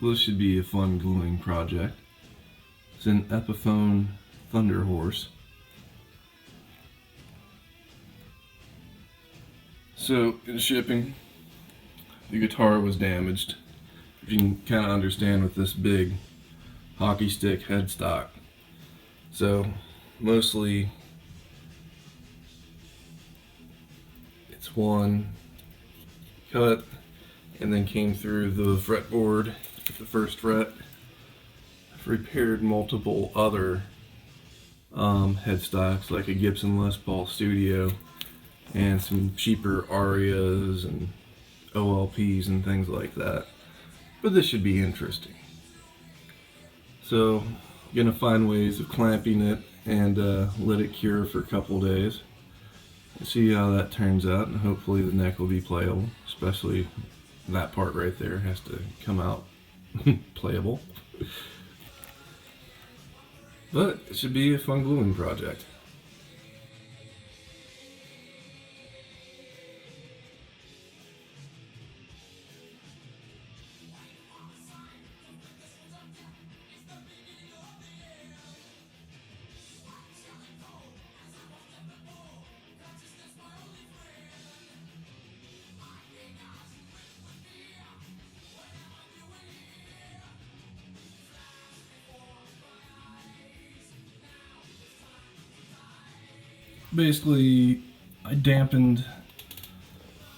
This should be a fun gluing project. It's an Epiphone Thunderhorse. So, in shipping, the guitar was damaged. You can kind of understand with this big hockey stick headstock. So, mostly it's one cut and then came through the fretboard at the first fret. I've repaired multiple other headstocks, like a Gibson Les Paul Studio and some cheaper Arias and OLPs and things like that. But this should be interesting. So, I'm gonna find ways of clamping it and let it cure for a couple days. See how that turns out, and hopefully the neck will be playable, especially that part right there has to come out playable. But it should be a fun gluing project. Basically, I dampened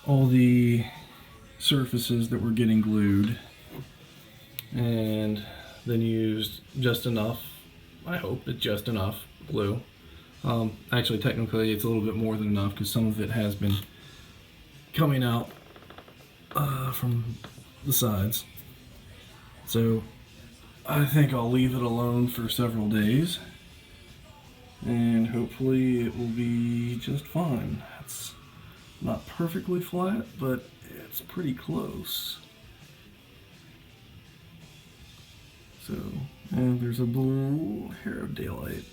all the surfaces that were getting glued and then used just enough, I hope it's just enough glue. Actually, technically it's a little bit more than enough because some of it has been coming out from the sides. So I think I'll leave it alone for several days and hopefully it will be just fine. It's not perfectly flat, but it's pretty close. So, and there's a blue hair of daylight.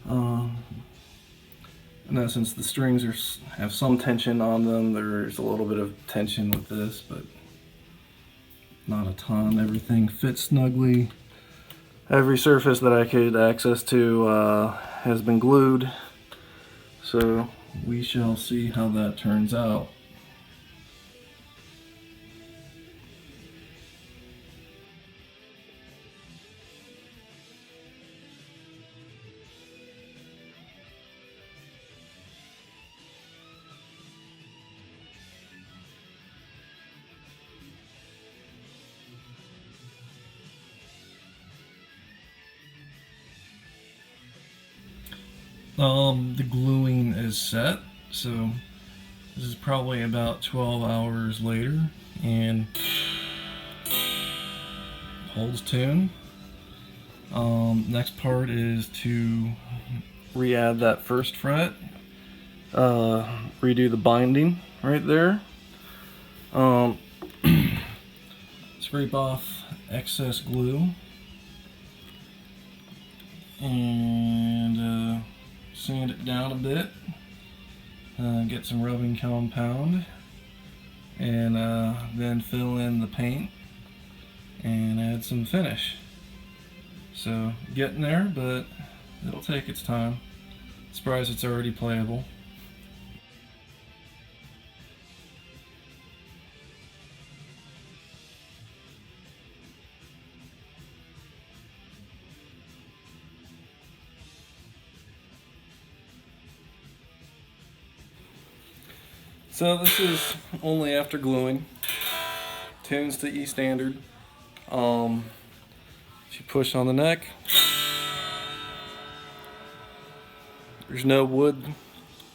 In essence, the strings have some tension on them. There's a little bit of tension with this, but not a ton. Everything fits snugly. Every surface that I could access to has been glued, so we shall see how that turns out. The gluing is set, so this is probably about 12 hours later, and holds tune. Next part is to re-add that first fret, redo the binding right there, scrape off excess glue, and sand it down a bit, get some rubbing compound, and then fill in the paint and add some finish. So getting there, but it'll take its time. Surprised it's already playable. So this is only after gluing. Tunes to E standard. If you push on the neck, there's no wood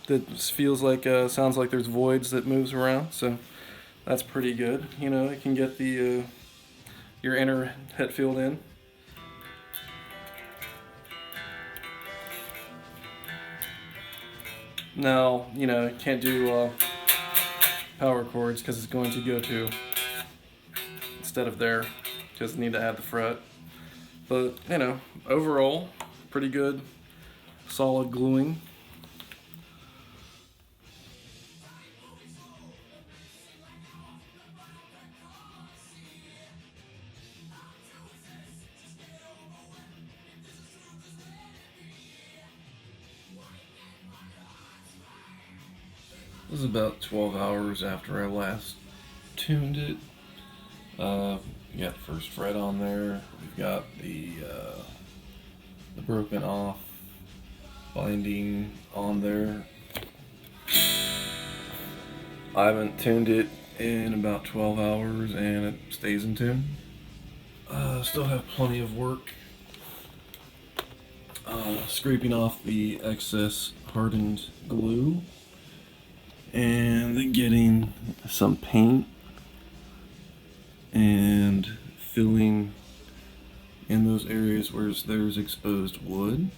that feels like, sounds like there's voids that moves around, so that's pretty good. You know, you can get the your inner het field in. Now, you know, you can't do power chords because it's going to go to instead of there, because you need to add the fret. But, you know, overall, pretty good, solid gluing. This is about 12 hours after I last tuned it. We got the first fret on there. We've got the broken off binding on there. I haven't tuned it in about 12 hours and it stays in tune. Still have plenty of work scraping off the excess hardened glue and then getting some paint and filling in those areas where there's exposed wood,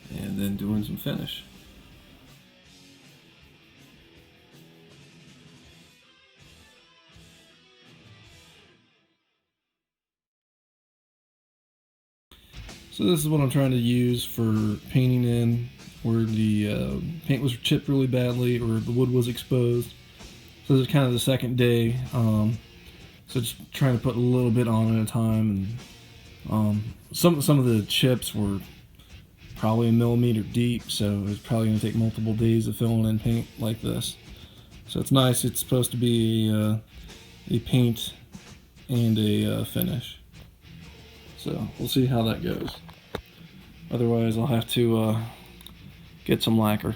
and then doing some finish. So this is what I'm trying to use for painting in where the paint was chipped really badly or the wood was exposed. So this is kind of the second day. So just trying to put a little bit on at a time, and some of the chips were probably a millimeter deep, so it's probably going to take multiple days of filling in paint like this. So it's nice. It's supposed to be a paint and a finish. So we'll see how that goes. Otherwise, I'll have to get some lacquer.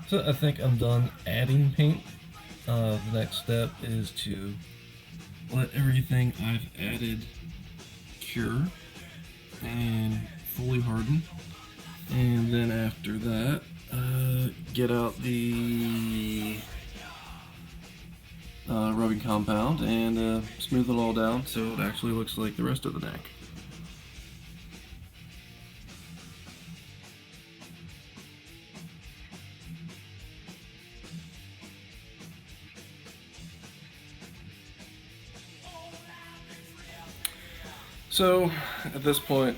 So I think I'm done adding paint. The next step is to let everything I've added cure and fully harden, and then after that get out the rubbing compound and smooth it all down so it actually looks like the rest of the neck. So at this point,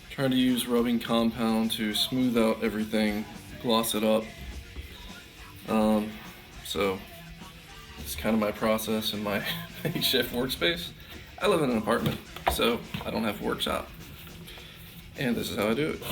trying to use rubbing compound to smooth out everything, gloss it up. So it's kind of my process in my makeshift workspace. I live in an apartment, so I don't have a workshop. And this is how I do it.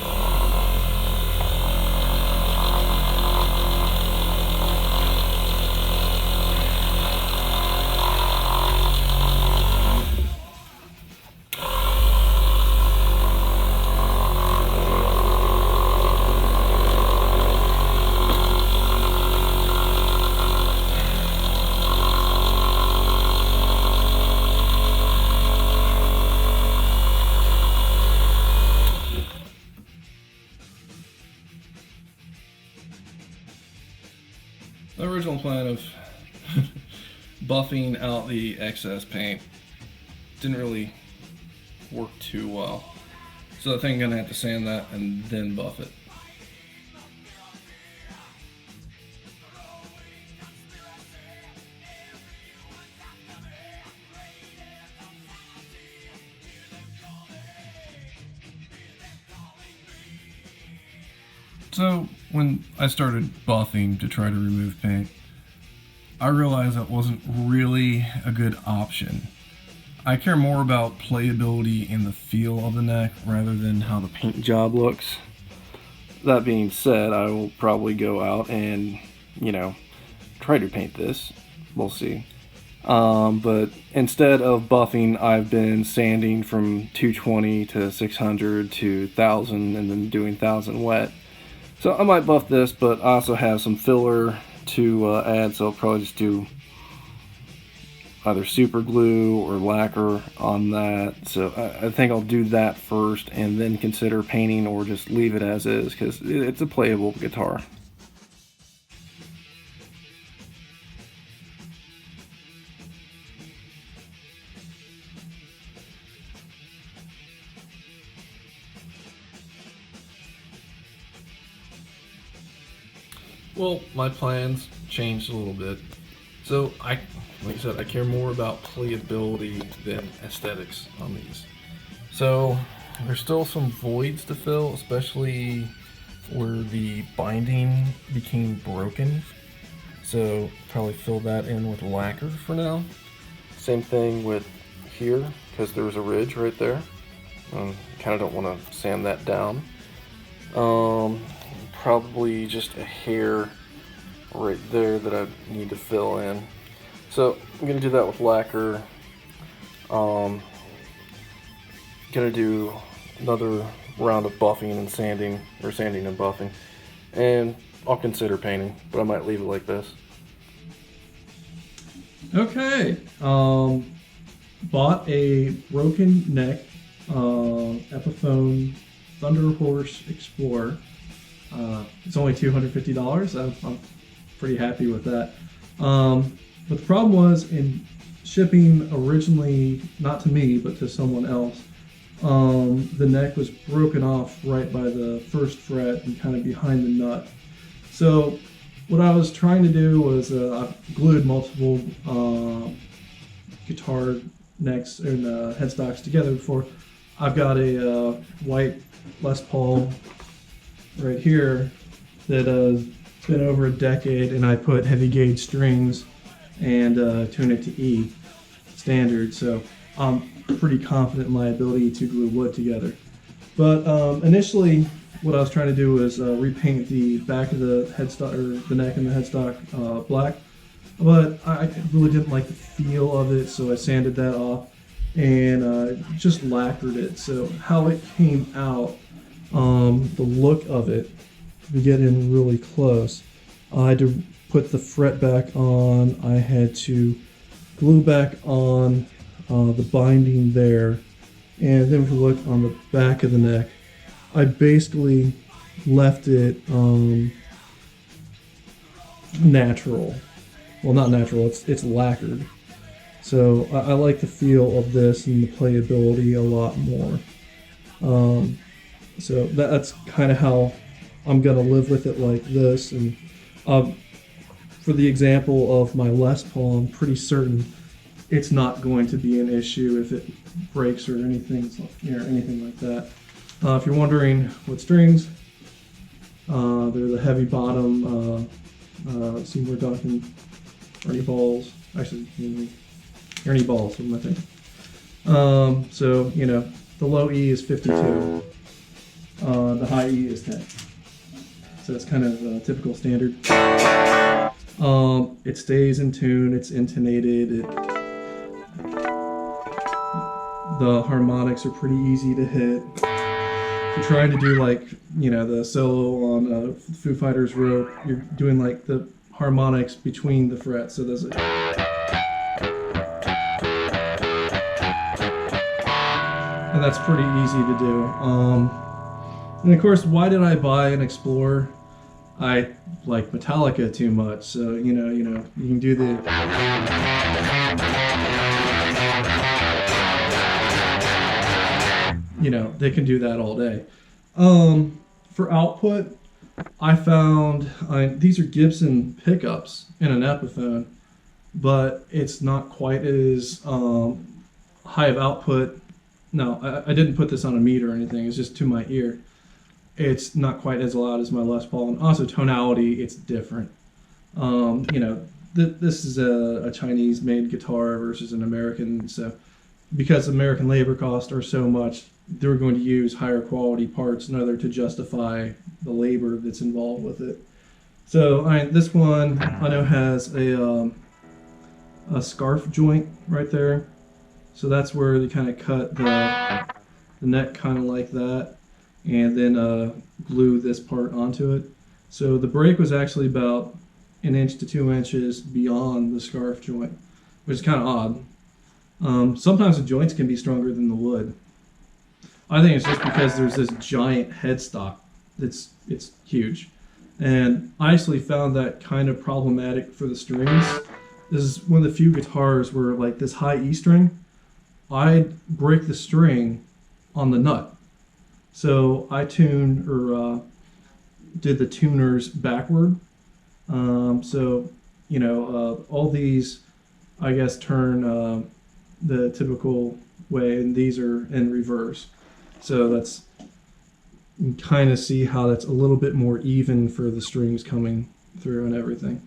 The original plan of buffing out the excess paint didn't really work too well. So I think I'm gonna have to sand that and then buff it. So when I started buffing to try to remove paint, I realized that wasn't really a good option. I care more about playability and the feel of the neck rather than how the paint job looks. That being said, I will probably go out and, try to paint this. We'll see. But instead of buffing, I've been sanding from 220 to 600 to 1000 and then doing 1000 wet. So I might buff this, but I also have some filler to add, so I'll probably just do either super glue or lacquer on that. So I think I'll do that first and then consider painting or just leave it as is, because it's a playable guitar. Well, my plans changed a little bit. So like I said, I care more about playability than aesthetics on these. So There's still some voids to fill, especially where the binding became broken. So probably fill that in with lacquer for now. Same thing with here, because there was a ridge right there. Kind of don't want to sand that down. Probably just a hair right there that I need to fill in. So I'm gonna do that with lacquer. Gonna do another round of buffing and sanding, or sanding and buffing, and I'll consider painting, but I might leave it like this. Okay, bought a broken neck Epiphone Thunderhorse Explorer. It's only $250. I'm pretty happy with that. But the problem was in shipping originally, not to me, but to someone else, the neck was broken off right by the first fret and kind of behind the nut. So what I was trying to do was I glued multiple guitar necks and headstocks together before. I've got a white Les Paul right here that has been over a decade, and I put heavy gauge strings and tune it to E standard. So I'm pretty confident in my ability to glue wood together. But initially, what I was trying to do was repaint the back of the headstock, or the neck and the headstock black, but I really didn't like the feel of it, so I sanded that off and just lacquered it. So how it came out, the look of it, to get in really close, I had to put the fret back on, I had to glue back on the binding there, and then if you look on the back of the neck, I basically left it natural. Well, not natural, it's lacquered. So I like the feel of this and the playability a lot more. So that's kind of how I'm gonna live with it like this. And for the example of my Les Paul, I'm pretty certain it's not going to be an issue if it breaks or anything like that. If you're wondering what strings, they're the heavy bottom Seymour Duncan Ernie balls. Actually, Ernie balls, what am I thinking? So, you know, the low E is 52, the high E is 10. So it's kind of typical standard. It stays in tune, it's intonated, the harmonics are pretty easy to hit. If you're trying to do like, you know, the solo on Foo Fighters Rope, you're doing like the harmonics between the frets, so there's a... And that's pretty easy to do. And of course, why did I buy an Explorer? I like Metallica too much, so you know, you can do the... You know, they can do that all day. For output, I found these are Gibson pickups in an Epiphone, but it's not quite as high of output. No, I didn't put this on a meter or anything. It's just to my ear. It's not quite as loud as my Les Paul, and also tonality, it's different. You know, this is a Chinese-made guitar versus an American, so because American labor costs are so much, they're going to use higher quality parts in order to justify the labor that's involved with it. So this one I know has a scarf joint right there. So that's where they kind of cut the neck kind of like that, and then glue this part onto it. So the break was actually about 1 inch to 2 inches beyond the scarf joint, which is kind of odd. Sometimes the joints can be stronger than the wood. I think it's just because there's this giant headstock it's huge. And I actually found that kind of problematic for the strings. This is one of the few guitars where like this high E string, I'd break the string on the nut. So I tuned or did the tuners backward. So, you know, all these, I guess, turn the typical way, and these are in reverse. So that's, you can kind of see how that's a little bit more even for the strings coming through and everything.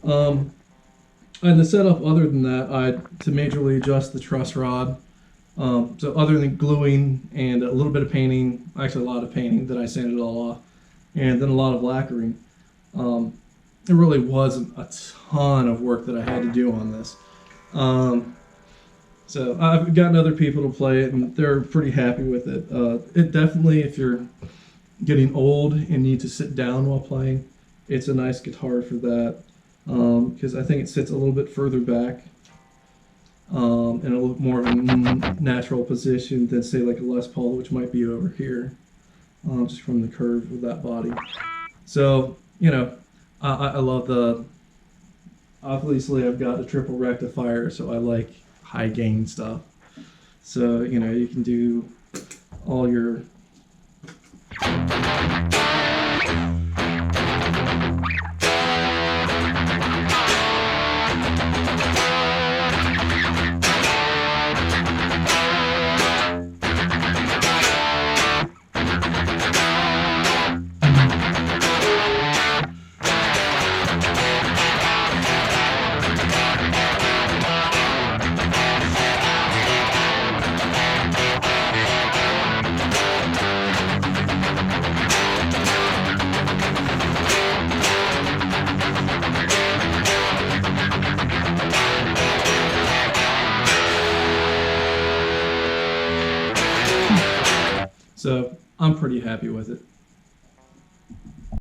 And the setup other than that, to majorly adjust the truss rod. So other than gluing and a little bit of painting, actually a lot of painting, then I sanded it all off, and then a lot of lacquering. It really wasn't a ton of work that I had to do on this. So I've gotten other people to play it, and they're pretty happy with it. It definitely, if you're getting old and need to sit down while playing, it's a nice guitar for that, because I think it sits a little bit further back, in a little more of a natural position than, say, like a Les Paul, which might be over here, just from the curve of that body. So, you know, I love the, obviously I've got a triple rectifier, so I like high gain stuff. So, you know, you can do all your So I'm pretty happy with it.